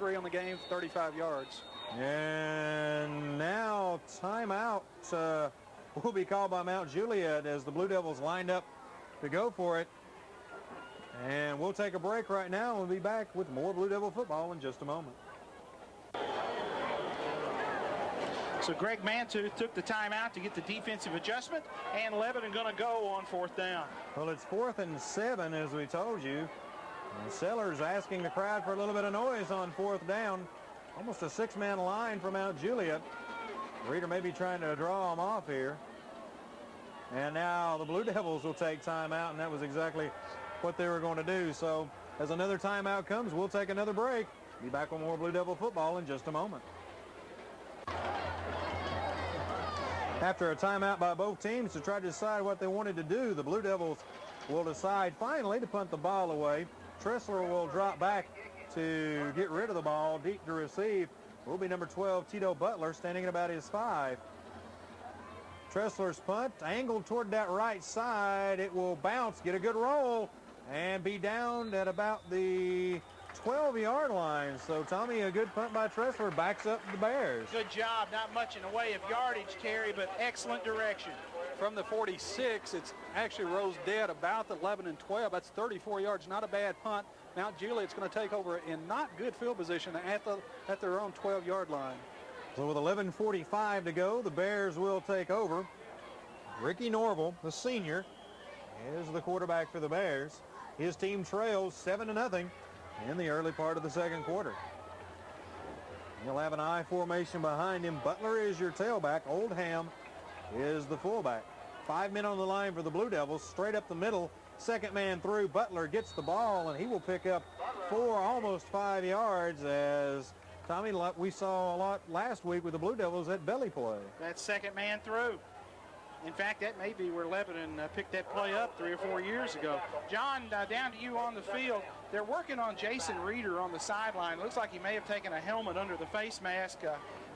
23 on the game, 35 yards. And now timeout will be called by Mount Juliet as the Blue Devils lined up to go for it. And we'll take a break right now and we'll be back with more Blue Devil football in just a moment. So Greg Mantooth took the timeout to get the defensive adjustment, and Lebanon going to go on 4th down. Well, it's 4th and 7, as we told you. And Sellers asking the crowd for a little bit of noise on 4th down. Almost a 6-man line for Mount Juliet. Reeder may be trying to draw them off here. And now the Blue Devils will take timeout, and that was exactly what they were going to do. So as another timeout comes, we'll take another break. Be back with more Blue Devil football in just a moment. After a timeout by both teams to try to decide what they wanted to do, the Blue Devils will decide finally to punt the ball away. Tressler will drop back to get rid of the ball. Deep to receive will be number 12, Tito Butler, standing at about his 5. Tressler's punt angled toward that right side. It will bounce, get a good roll, and be down at about the 12-yard line. So, Tommy, a good punt by Tressler backs up the Bears. Good job. Not much in the way of yardage, Terry, but excellent direction. From the 46, it's actually rose dead about the 11 and 12. That's 34 yards. Not a bad punt. Mount Juliet's going to take over in not good field position at their own 12-yard line. So with 11:45 to go, the Bears will take over. Ricky Norville, the senior, is the quarterback for the Bears. His team trails 7-0 in the early part of the second quarter. He'll have an I formation behind him. Butler is your tailback. Oldham is the fullback. 5 men on the line for the Blue Devils. Straight up the middle. Second man through. Butler gets the ball, and he will pick up 4, almost 5 yards as Tommy, we saw a lot last week with the Blue Devils at belly play. That's second man through. In fact, that may be where Lebanon picked that play up 3 or 4 years ago. John, down to you on the field. They're working on Jason Reeder on the sideline. Looks like he may have taken a helmet under the face mask.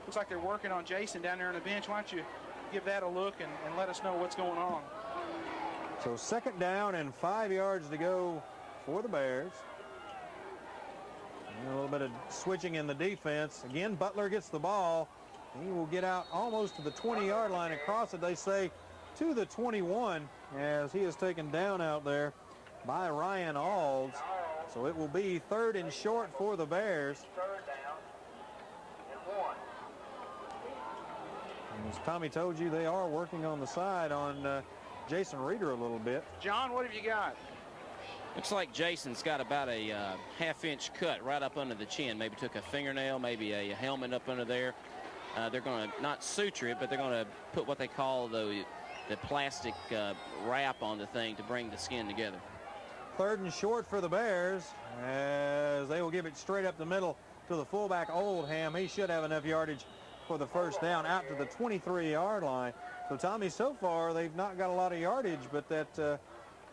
Looks like they're working on Jason down there on the bench. Why don't you give that a look and let us know what's going on. So second down and 5 yards to go for the Bears. And a little bit of switching in the defense. Again, Butler gets the ball. He will get out almost to the 20-yard line across it, they say, to the 21 as he is taken down out there by Ryan Alds. So it will be 3rd and short for the Bears. And as Tommy told you, they are working on the side on Jason Reeder a little bit. John, what have you got? Looks like Jason's got about a half-inch cut right up under the chin. Maybe took a fingernail, maybe a helmet up under there. They're going to not suture it, but they're going to put what they call the plastic wrap on the thing to bring the skin together. 3rd and short for the Bears as they will give it straight up the middle to the fullback Oldham. He should have enough yardage for the first down out to the 23-yard line. So, Tommy, so far they've not got a lot of yardage, but that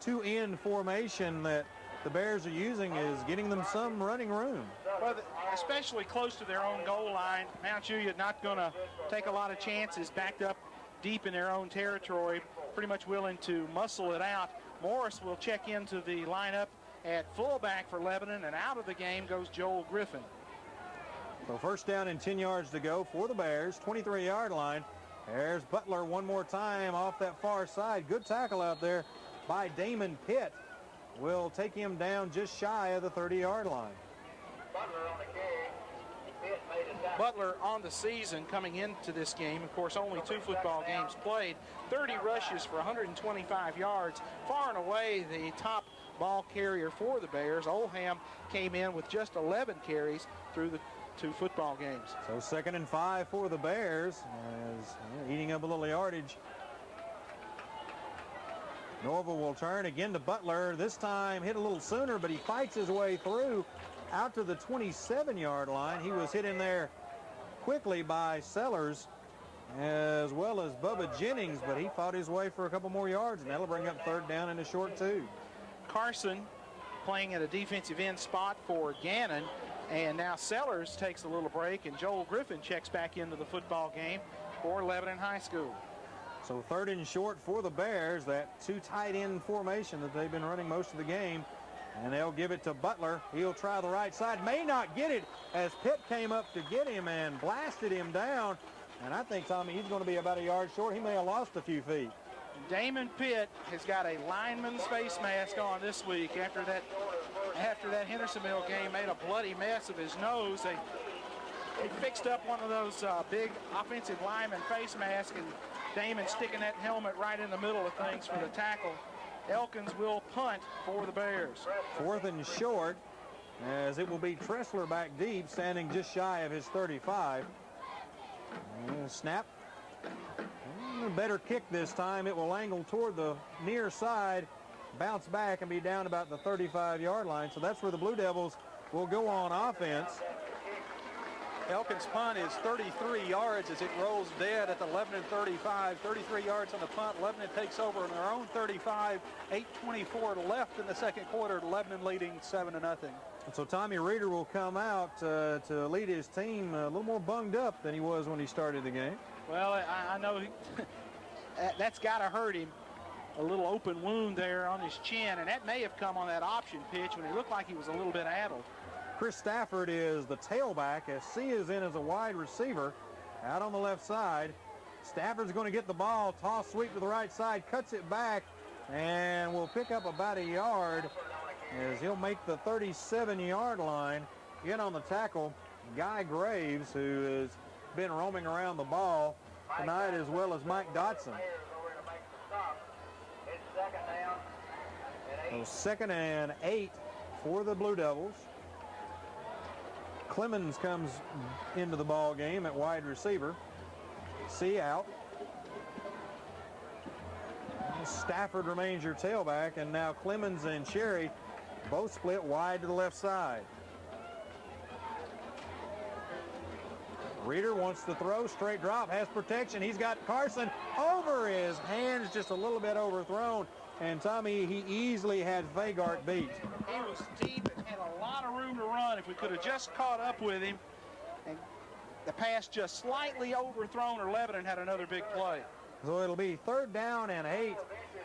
two-end formation that the Bears are using is getting them some running room. Well, especially close to their own goal line. Mount Juliet not going to take a lot of chances, backed up deep in their own territory, pretty much willing to muscle it out. Morris will check into the lineup at fullback for Lebanon, and out of the game goes Joel Griffin. So first down and 10 yards to go for the Bears, 23-yard line. There's Butler one more time off that far side. Good tackle out there by Damon Pitt. Will take him down just shy of the 30-yard line. Butler on the season coming into this game, of course, only 2 football games played, 30 rushes for 125 yards, far and away the top ball carrier for the Bears. Oldham came in with just 11 carries through the 2 football games. So 2nd and 5 for the Bears as eating up a little yardage. Norville will turn again to Butler. This time hit a little sooner, but he fights his way through out to the 27-yard line. He was hit in there quickly by Sellers as well as Bubba Jennings, but he fought his way for a couple more yards, and that'll bring up 3rd down and a short 2. Carson playing at a defensive end spot for Gannon, and now Sellers takes a little break, and Joel Griffin checks back into the football game for Lebanon High School. So 3rd and short for the Bears, that 2 tight end formation that they've been running most of the game. And they'll give it to Butler. He'll try the right side. May not get it as Pitt came up to get him and blasted him down. And I think, Tommy, he's going to be about a yard short. He may have lost a few feet. Damon Pitt has got a lineman's face mask on this week after that Hendersonville game made a bloody mess of his nose. They fixed up one of those big offensive lineman face masks, and Damon sticking that helmet right in the middle of things for the tackle. Elkins will punt for the Bears. 4th and short, as it will be Tressler back deep, standing just shy of his 35. And snap. Better kick this time. It will angle toward the near side, bounce back, and be down about the 35-yard line. So that's where the Blue Devils will go on offense. Elkins' punt is 33 yards as it rolls dead at the 11 and 35. 33 yards on the punt. Lebanon takes over on their own 35. 8:24 left in the second quarter. Lebanon leading 7-0. So Tommy Reeder will come out to lead his team a little more bunged up than he was when he started the game. Well, I know that's got to hurt him. A little open wound there on his chin, and that may have come on that option pitch when he looked like he was a little bit addled. Chris Stafford is the tailback as C is in as a wide receiver out on the left side. Stafford's going to get the ball, toss sweep to the right side, cuts it back, and will pick up about a yard as he'll make the 37-yard line. In on the tackle, Guy Graves, who has been roaming around the ball tonight, as well as Mike Dotson. So 2nd and 8 for the Blue Devils. Clemens comes into the ball game at wide receiver. C out. Stafford remains your tailback, and now Clemens and Cherry both split wide to the left side. Reeder wants to throw, straight drop, has protection. He's got Carson over his hands, just a little bit overthrown. And Tommy, he easily had Vagart beat. He was deep and had a lot of room to run if we could have just caught up with him. And the pass just slightly overthrown, or Lebanon had another big play. So it'll be 3rd down and 8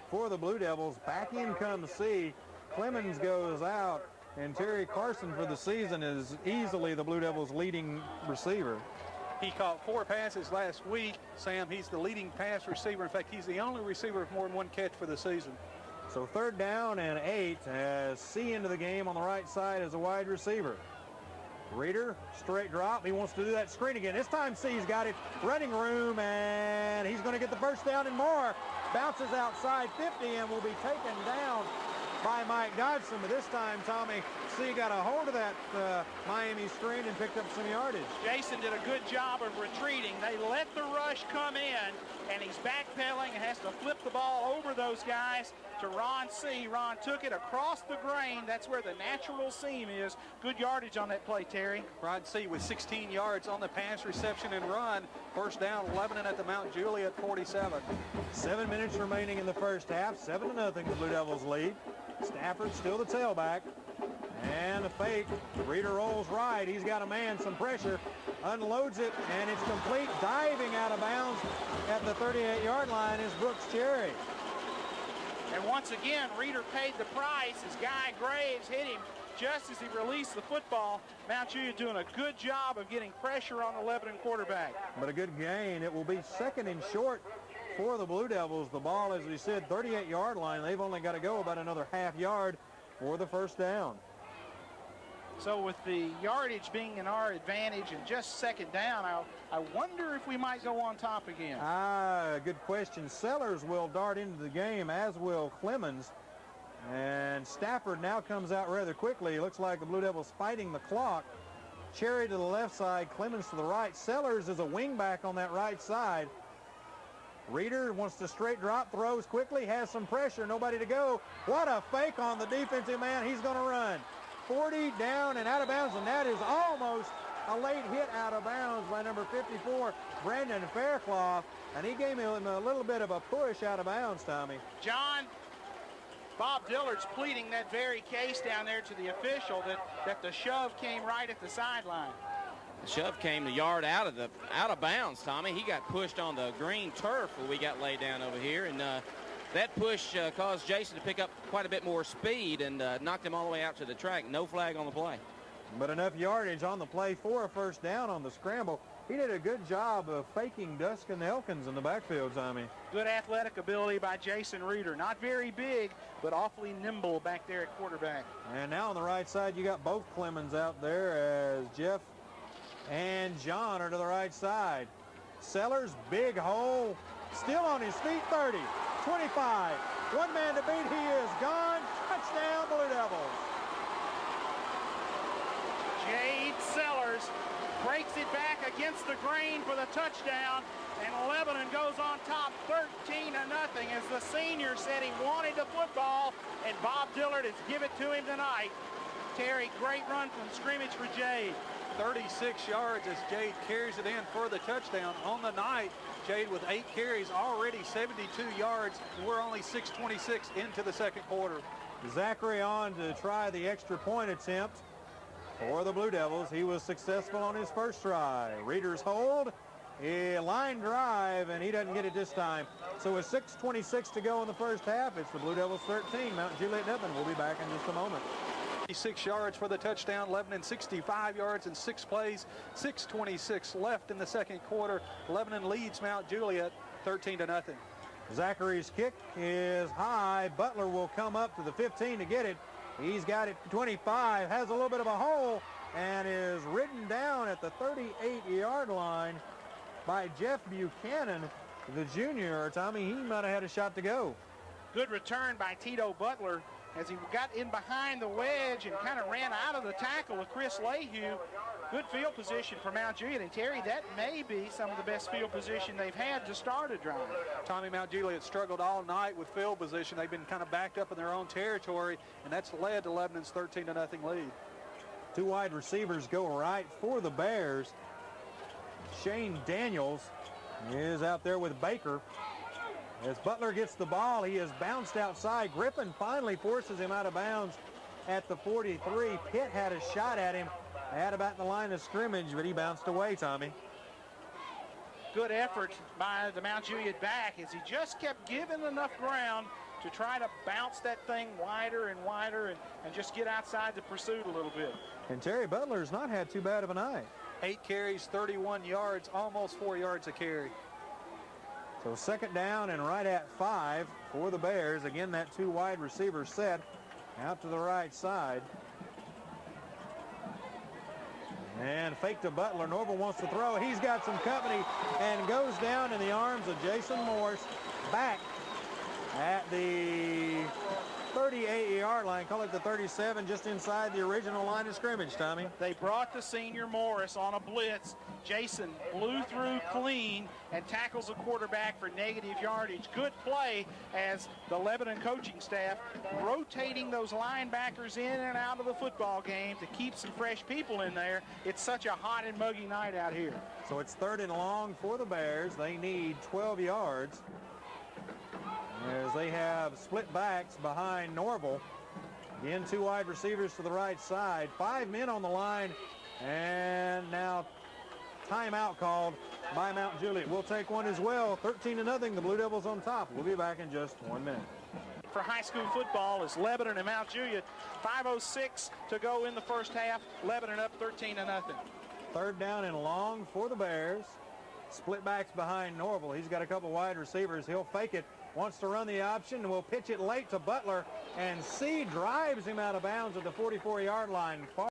for the Blue Devils. Back in comes C. Clemens goes out, and Terry Carson for the season is easily the Blue Devils' leading receiver. He caught 4 passes last week. Sam, he's the leading pass receiver. In fact, he's the only receiver with more than 1 catch for the season. So 3rd down and 8 as C into the game on the right side as a wide receiver. Reeder, straight drop. He wants to do that screen again. This time C's got it. Running room, and he's going to get the first down and more. Bounces outside 50 and will be taken down by Mike Dodson. But this time, Tommy, C got a hold of that Miami screen and picked up some yardage. Jason did a good job of retreating. They let the rush come in, and he's backpedaling and has to flip the ball over those guys to Ron C. Ron took it across the grain. That's where the natural seam is. Good yardage on that play, Terry. Ron C. with 16 yards on the pass, reception, and run. First down, Lebanon at the Mount Juliet 47. 7 minutes remaining in the first half. 7-0, the Blue Devils lead. Stafford still the tailback. And a fake. Reeder rolls right. He's got a man, some pressure. Unloads it, and it's complete. Diving out of bounds at the 38-yard line is Brooks Cherry. And once again, Reeder paid the price as Guy Graves hit him just as he released the football. Mount Juliet doing a good job of getting pressure on the Lebanon quarterback. But a good gain. It will be 2nd and short for the Blue Devils. The ball, as we said, 38-yard line. They've only got to go about another half yard for the first down. So with the yardage being in our advantage and just 2nd down, I wonder if we might go on top again. Good question. Sellers will dart into the game, as will Clemens. And Stafford now comes out rather quickly. It looks like the Blue Devils fighting the clock. Cherry to the left side, Clemens to the right. Sellers is a wingback on that right side. Reeder wants to straight drop, throws quickly, has some pressure, nobody to go. What a fake on the defensive man. He's going to run. 40 down and out of bounds, and that is almost a late hit out of bounds by number 54, Brandon Faircloth, and he gave him a little bit of a push out of bounds, Tommy. John, Bob Dillard's pleading that very case down there to the official that the shove came right at the sideline. The shove came the yard out of bounds, Tommy. He got pushed on the green turf where we got laid down over here, and That push caused Jason to pick up quite a bit more speed and knocked him all the way out to the track. No flag on the play. But enough yardage on the play for a first down on the scramble. He did a good job of faking Dustin Elkins in the backfield, Tommy. Good athletic ability by Jason Reeder. Not very big, but awfully nimble back there at quarterback. And now on the right side, you got both Clemens out there as Jeff and John are to the right side. Sellers, big hole, still on his feet, 30, 25. One man to beat, he is gone. Touchdown, Blue Devils. Jade Sellers breaks it back against the grain for the touchdown, and Lebanon goes on top 13-0 as the senior said he wanted the football, and Bob Dillard has given it to him tonight. Terry, great run from scrimmage for Jade. 36 yards as Jade carries it in for the touchdown. On the night, Jade with 8 carries, already 72 yards, and we're only 6:26 into the second quarter. Zachary on to try the extra point attempt for the Blue Devils. He was successful on his first try. Reeder's hold, a line drive, and he doesn't get it this time. So with 6:26 to go in the first half, it's the Blue Devils 13, Mount Juliet nothing. We'll be back in just a moment. 6 yards for the touchdown, Lebanon 65 yards in 6 plays, 6:26 left in the second quarter. Lebanon leads Mount Juliet 13-0. Zachary's kick is high. Butler will come up to the 15 to get it. He's got it 25, has a little bit of a hole, and is ridden down at the 38-yard line by Jeff Buchanan, the junior. Tommy, he might have had a shot to go. Good return by Tito Butler as he got in behind the wedge and kind of ran out of the tackle of Chris Lehue. Good field position for Mount Juliet. And Terry, that may be some of the best field position they've had to start a drive. Tommy, Mount Juliet struggled all night with field position. They've been kind of backed up in their own territory, and that's led to Lebanon's 13-0 lead. 2 wide receivers go right for the Bears. Shane Daniels is out there with Baker. As Butler gets the ball, he is bounced outside. Griffin finally forces him out of bounds at the 43. Pitt had a shot at him at about the line of scrimmage, but he bounced away, Tommy. Good effort by the Mount Juliet back as he just kept giving enough ground to try to bounce that thing wider and wider and just get outside the pursuit a little bit. And Terry Butler's not had too bad of a night. 8 carries, 31 yards, almost 4 yards a carry. So second down and right at 5 for the Bears. Again, that 2 wide receiver set out to the right side. And fake to Butler. Norval wants to throw. He's got some company and goes down in the arms of Jason Morris back at the 38-yard line. Call it the 37, just inside the original line of scrimmage, Tommy. They brought the senior Morris on a blitz. Jason blew through clean and tackles the quarterback for negative yardage. Good play as the Lebanon coaching staff rotating those linebackers in and out of the football game to keep some fresh people in there. It's such a hot and muggy night out here. So it's 3rd and long for the Bears. They need 12 yards as they have split backs behind Norval. Again, 2 wide receivers to the right side. 5 men on the line, and now timeout called by Mount Juliet. We'll take one as well. 13-0, the Blue Devils on top. We'll be back in just 1 minute. For high school football is Lebanon and Mount Juliet. 5:06 to go in the first half. Lebanon up 13-0. 3rd down and long for the Bears. Split backs behind Norval. He's got a couple wide receivers. He'll fake it. Wants to run the option and will pitch it late to Butler. And C drives him out of bounds at the 44-yard line.